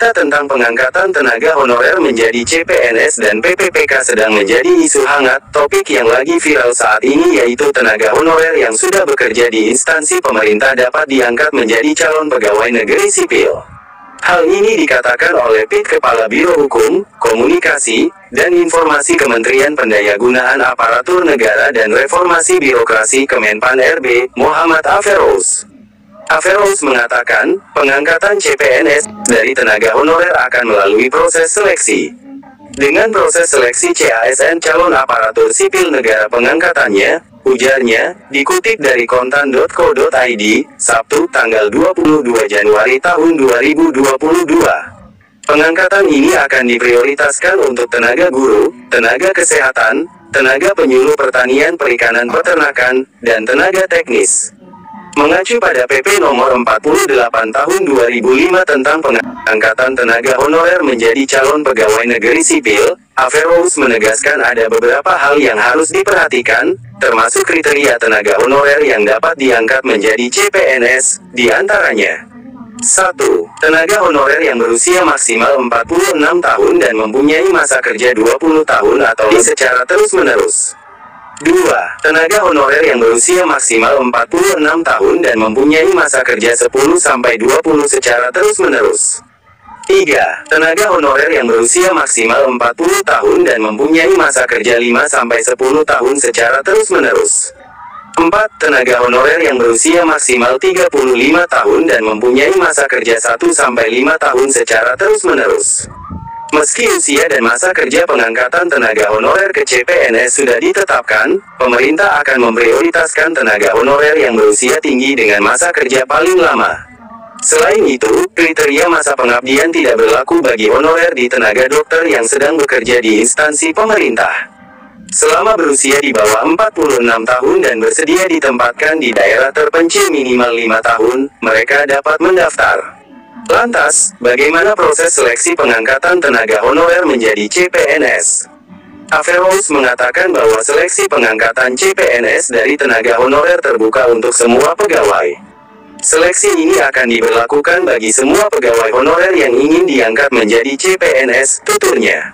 Berita tentang pengangkatan tenaga honorer menjadi CPNS dan PPPK sedang menjadi isu hangat. Topik yang lagi viral saat ini yaitu tenaga honorer yang sudah bekerja di instansi pemerintah dapat diangkat menjadi calon pegawai negeri sipil. Hal ini dikatakan oleh PIT Kepala Biro Hukum, Komunikasi, dan Informasi Kementerian Pendayagunaan Aparatur Negara dan Reformasi Birokrasi Kemenpan RB, Muhammad Aferous. Aferous mengatakan, pengangkatan CPNS dari tenaga honorer akan melalui proses seleksi. Dengan proses seleksi CASN calon aparatur sipil negara pengangkatannya, ujarnya, dikutip dari kontan.co.id, Sabtu tanggal 22 Januari tahun 2022. Pengangkatan ini akan diprioritaskan untuk tenaga guru, tenaga kesehatan, tenaga penyuluh pertanian perikanan peternakan, dan tenaga teknis. Mengacu pada PP nomor 48 tahun 2005 tentang pengangkatan tenaga honorer menjadi calon pegawai negeri sipil, Aferous menegaskan ada beberapa hal yang harus diperhatikan, termasuk kriteria tenaga honorer yang dapat diangkat menjadi CPNS, diantaranya 1. Tenaga honorer yang berusia maksimal 46 tahun dan mempunyai masa kerja 20 tahun atau secara terus-menerus. 2. Tenaga honorer yang berusia maksimal 46 tahun dan mempunyai masa kerja 10-20 secara terus-menerus. 3. Tenaga honorer yang berusia maksimal 40 tahun dan mempunyai masa kerja 5-10 tahun secara terus-menerus. 4. Tenaga honorer yang berusia maksimal 35 tahun dan mempunyai masa kerja 1-5 tahun secara terus-menerus. Meski usia dan masa kerja pengangkatan tenaga honorer ke CPNS sudah ditetapkan, pemerintah akan memprioritaskan tenaga honorer yang berusia tinggi dengan masa kerja paling lama. Selain itu, kriteria masa pengabdian tidak berlaku bagi honorer di tenaga dokter yang sedang bekerja di instansi pemerintah. Selama berusia di bawah 46 tahun dan bersedia ditempatkan di daerah terpencil minimal 5 tahun, mereka dapat mendaftar. Lantas, bagaimana proses seleksi pengangkatan tenaga honorer menjadi CPNS? Aferous mengatakan bahwa seleksi pengangkatan CPNS dari tenaga honorer terbuka untuk semua pegawai. Seleksi ini akan diberlakukan bagi semua pegawai honorer yang ingin diangkat menjadi CPNS, tuturnya.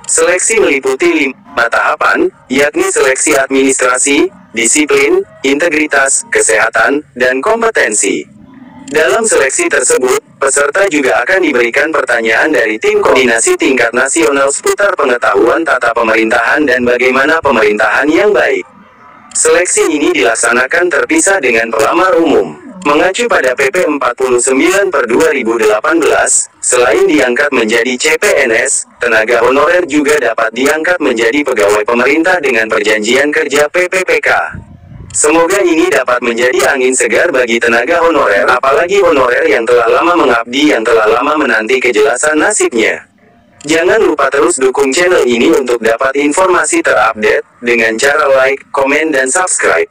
Seleksi meliputi 5 tahapan, yakni seleksi administrasi, disiplin, integritas, kesehatan, dan kompetensi. Dalam seleksi tersebut, peserta juga akan diberikan pertanyaan dari tim koordinasi tingkat nasional seputar pengetahuan tata pemerintahan dan bagaimana pemerintahan yang baik. Seleksi ini dilaksanakan terpisah dengan pelamar umum. Mengacu pada PP 49/2018, selain diangkat menjadi CPNS, tenaga honorer juga dapat diangkat menjadi pegawai pemerintah dengan perjanjian kerja PPPK. Semoga ini dapat menjadi angin segar bagi tenaga honorer, apalagi honorer yang telah lama mengabdi yang telah lama menanti kejelasan nasibnya. Jangan lupa terus dukung channel ini untuk dapat informasi terupdate, dengan cara like, komen dan subscribe.